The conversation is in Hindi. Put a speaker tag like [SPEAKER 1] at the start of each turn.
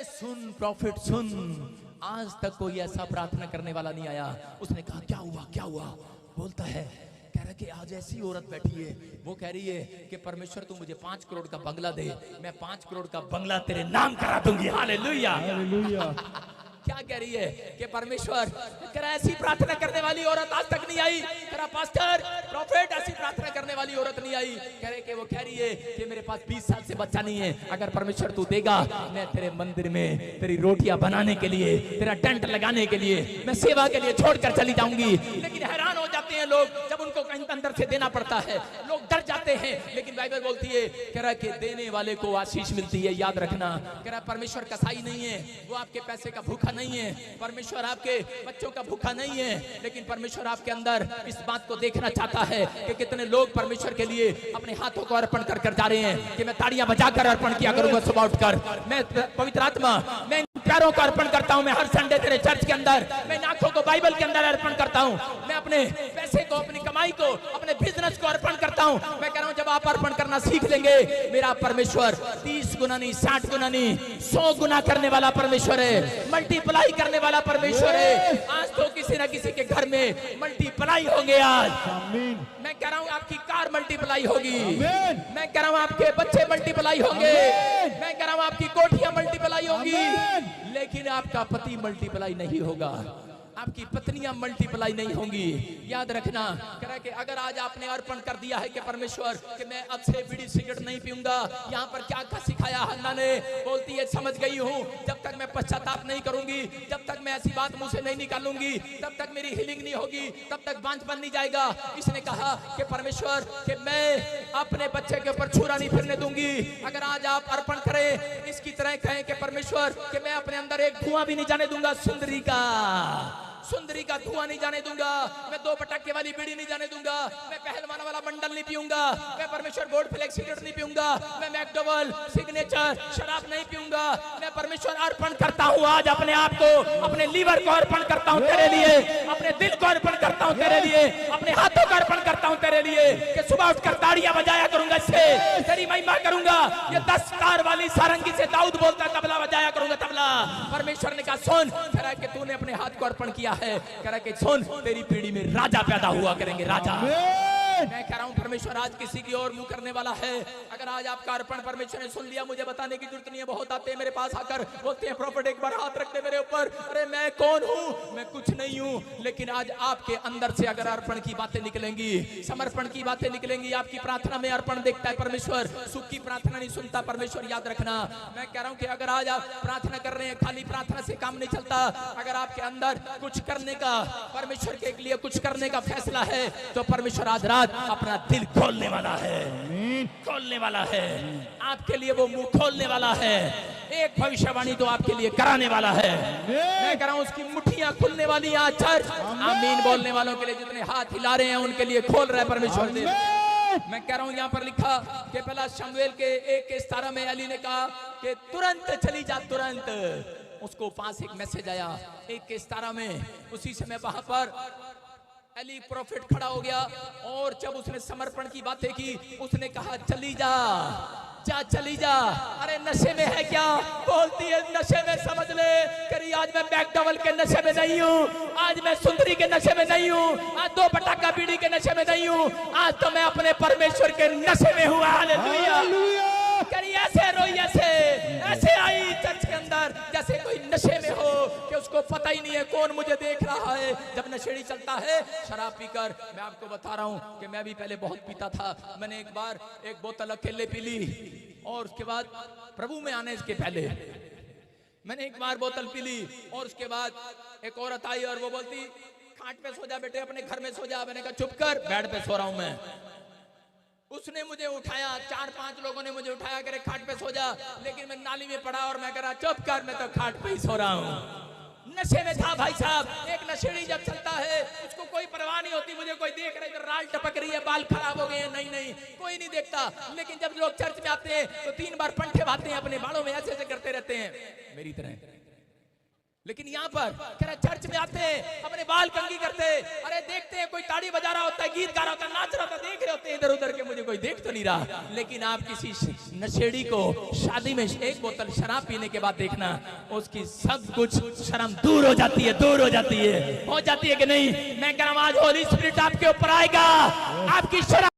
[SPEAKER 1] सुन प्रॉफिट सुन, आज तक कोई ऐसा प्रार्थना करने वाला नहीं आया। उसने कहा क्या हुआ क्या हुआ? बोलता है, कह रहा कि आज ऐसी औरत बैठी है, वो कह रही है कि परमेश्वर तू मुझे 5 करोड़ का बंगला दे, मैं 5 करोड़ का बंगला तेरे नाम करा दूंगी। Hallelujah hallelujah. क्या कह रही है कि परमेश्वर, कह रहा ऐसी प्रार्थना करने वाली औरत आज तक नहीं आई। कह रहा पास्टर प्रॉफिट ऐसी प्रार्थना करने वाली औरत नहीं आई। कह रहे कि वो कह रही है कि मेरे पास 20 साल से बच्चा नहीं है, अगर परमेश्वर तू देगा मैं तेरे मंदिर में तेरी रोटियां बनाने के लिए, तेरा टेंट लगाने के लिए, मैं सेवा के लिए छोड़कर चली जाऊंगी। लेकिन हैरान हो जाते हैं लोग जब उनको कहीं अंदर से देना पड़ता है, लोग डर जाते हैं। लेकिन बाइबल बोलती है, कह रहा कि देने वाले को आशीष मिलती है, याद रखना। कह रहा परमेश्वर कसाई नहीं है, वो आपके पैसे का भूखा नहीं है, परमेश्वर आपके बच्चों का भूखा नहीं है, लेकिन परमेश्वर आपके अंदर इस बात को देखना चाहता है कि कितने लोग परमेश्वर के लिए अपने हाथों को अर्पण कर कर जा रहे हैं। कि मैं ताड़ियां बजाकर अर्पण किया करूंगा सुबह उठकर, मैं पवित्र आत्मा, मैं इन प्यारों को अर्पण करता हूं, मैं हर संडे तेरे चर्च के अंदर, मैं इन आंखों को बाइबल के अंदर अर्पण करता हूं, मैं अपने पैसे को, अपनी कमाई को, अपने बिजनेस को अर्पण करता हूं। मैं कह रहा हूं जब आप अर्पण करना सीख लेंगे, मेरा परमेश्वर 30 गुना नहीं, 60 गुना नहीं, 100 गुना करने वाला परमेश्वर है, मल्टीप्लाई करने वाला परमेश्वर है। आज तो किसी ना किसी के घर में मल्टीप्लाई होंगे आज। मैं कह रहा हूं आपकी कार मल्टीप्लाई होगी, मैं कह रहा हूं आपके बच्चे मल्टीप्लाई होंगे, मैं कह रहा हूं आपकी कोठियां मल्टीप्लाई होंगी, लेकिन आपका पति मल्टीप्लाई नहीं होगा, आपकी पत्नियां मल्टीप्लाई नहीं होंगी। याद रखना। कह रहा कि अगर आज आपने अर्पण कर दिया है कि परमेश्वर कि मैं अब से बीड़ी सिगरेट नहीं पीऊंगा, यहाँ पर क्या क्या सिखाया हन्ना ने, बोलती है समझ गई हूँ, जब तक मैं पश्चाताप नहीं करूंगी, जब तक मैं ऐसी बात मुंह से नहीं निकालूंगी, तब तक मेरी हीलिंग नहीं होगी, तब तक बांझपन नहीं जाएगा। इसने कहा कि परमेश्वर कि मैं अपने बच्चे के ऊपर छुरा नहीं फिरने दूंगी। अगर आज आप अर्पण करें, इसकी तरह कहें कि परमेश्वर कि मैं अपने अंदर एक धुआं भी नहीं जाने दूंगा, सुंदरी का धुआं नहीं जाने दूंगा, मैं 2 पटाखे वाली बीड़ी नहीं जाने दूंगा, मैं पहलवान वाला मंडल नहीं पीऊंगा, मैं परमेश्वर गोल्ड फ्लेक्स सिगरेट नहीं पीऊंगा, मैं मैकडोवेल सिग्नेचर शराब नहीं पीऊंगा। मैं परमेश्वर अर्पण करता हूं आज अपने आप को, अपने लीवर को अर्पण करता हूं तेरे लिए, अपने दिल को अर्पण करता हूं तेरे लिए, अपने हाथों को अर्पण करता हूं तेरे लिए, कि सुबह उठकर ताड़ियां बजाया करूंगा, इससे तेरी महिमा करूंगा। ये 10 तार वाली सारंगी से दाऊद बोलता तबला बजाया करूंगा, तबला। परमेश्वर ने कहा सुन, कह रहा है कि तूने अपने हाथ को अर्पण किया है, कह रहा कि सुन तेरी पीढ़ी में राजा पैदा हुआ करेंगे, राजा। मैं कह रहा हूं परमेश्वर आज किसी की और मुंह करने वाला है। अगर आज आपका अर्पण परमेश्वर ने सुन लिया, मुझे बताने की जरूरत नहीं है। बहुत आते हैं मेरे पास आकर बोलते हैं प्रॉफिट एक बार हाथ रख दे मेरे ऊपर, अरे मैं कौन हूं, मैं कुछ नहीं हूं। लेकिन आज आपके अंदर से अगर अर्पण की बातें निकलेंगी, समर्पण की बातें निकलेंगी, आपकी प्रार्थना में अर्पण देखता है परमेश्वर, सुख की प्रार्थना नहीं सुनता परमेश्वर। याद रखना। मैं कह रहा हूं कि अगर आज आप प्रार्थना कर रहे हैं, खाली प्रार्थना से काम नहीं चलता। अगर आपके अंदर कुछ करने का, परमेश्वर के लिए कुछ करने का फैसला है, तो परमेश्वर आज रात अपना दिल खोलने वाला है, खोलने वाला है आपके लिए, वो मुंह खोलने वाला है, एक भविष्यवाणी तो आपके लिए कराने वाला है। मैं कह रहा हूं उसकी मुट्ठियां खुलने वाली हैं आज चर्च। आमीन बोलने वालों के लिए जितने हाथ हिला रहे हैं उनके लिए खोल रहा है परमेश्वर दिल। मैं कह रहा हूं यहाँ पर लिखा कि पहला शमूएल के 1:17 में अली ने कहा कि तुरंत चली जा, तुरंत। उसको पास एक मैसेज आया 1:17 में। उसी समय वहां पर अली प्रॉफिट खड़ा हो गया और जब उसने समर्पण की बातें की, उसने कहा चली जा, जा चली जा। अरे नशे में है क्या? बोलती है नशे में, समझ ले करी आज मैं मैकडोवेल के नशे में नहीं हूँ, आज मैं सुंदरी के नशे में नहीं हूँ, आज 2 पटाखा बीड़ी के नशे में नहीं हूँ, आज तो मैं अपने परमेश्वर के नशे में हूँ। हालेलुया। करी ऐसे रोई, ऐसे आई चर्च के अंदर जैसे कोई नशे में हो कि उसको पता ही नहीं है कौन मुझे देख रहा है। जब नशेड़ी चलता है शराब पीकर, मैं आपको बता रहा हूं कि मैं भी पहले बहुत पीता था। मैंने एक बार 1 बोतल अकेले पी ली और उसके बाद प्रभु में आने के पहले मैंने एक बार बोतल पी ली और उसके बाद एक औरत आई और वो बोलती खाट पे सो जा बेटे, अपने घर में सो जा। मैंने कहा चुप कर, बेड पे सो रहा हूं मैं। उसने मुझे उठाया, 4-5 लोगों ने मुझे उठाया, करे खाट पे सो जा, लेकिन मैं नाली में पड़ा और मैं कह रहा चुप कर, मैं तो खाट पे ही सो रहा हूँ। नशे में था भाई साहब। एक नशेड़ी जब चलता है उसको कोई परवाह नहीं होती, मुझे कोई देख रहा है, राल टपक रही है, बाल खराब हो गए हैं, नहीं कोई नहीं देखता। लेकिन जब लोग चर्च में आते हैं तो 3 बार पंठे भाते हैं, अपने बालों में ऐसे करते रहते हैं मेरी तरह। लेकिन यहाँ पर कह रहा चर्च में आते हैं, अपने बाल कंघी करते हैं, अरे देखते हैं कोई ताड़ी बजा रहा होता है, गीत गा रहा होता है, नाच रहा होता है, देख रहे होते हैं इधर उधर के, मुझे कोई देख तो नहीं रहा। लेकिन आप किसी नशेड़ी को शादी में एक बोतल शराब पीने के बाद देखना, उसकी सब कुछ शर्म दूर हो जाती है, दूर हो जाती है कि नहीं। मैं कह रहा हूं आज होली स्पिरिट आपके ऊपर आएगा, आपकी शर्म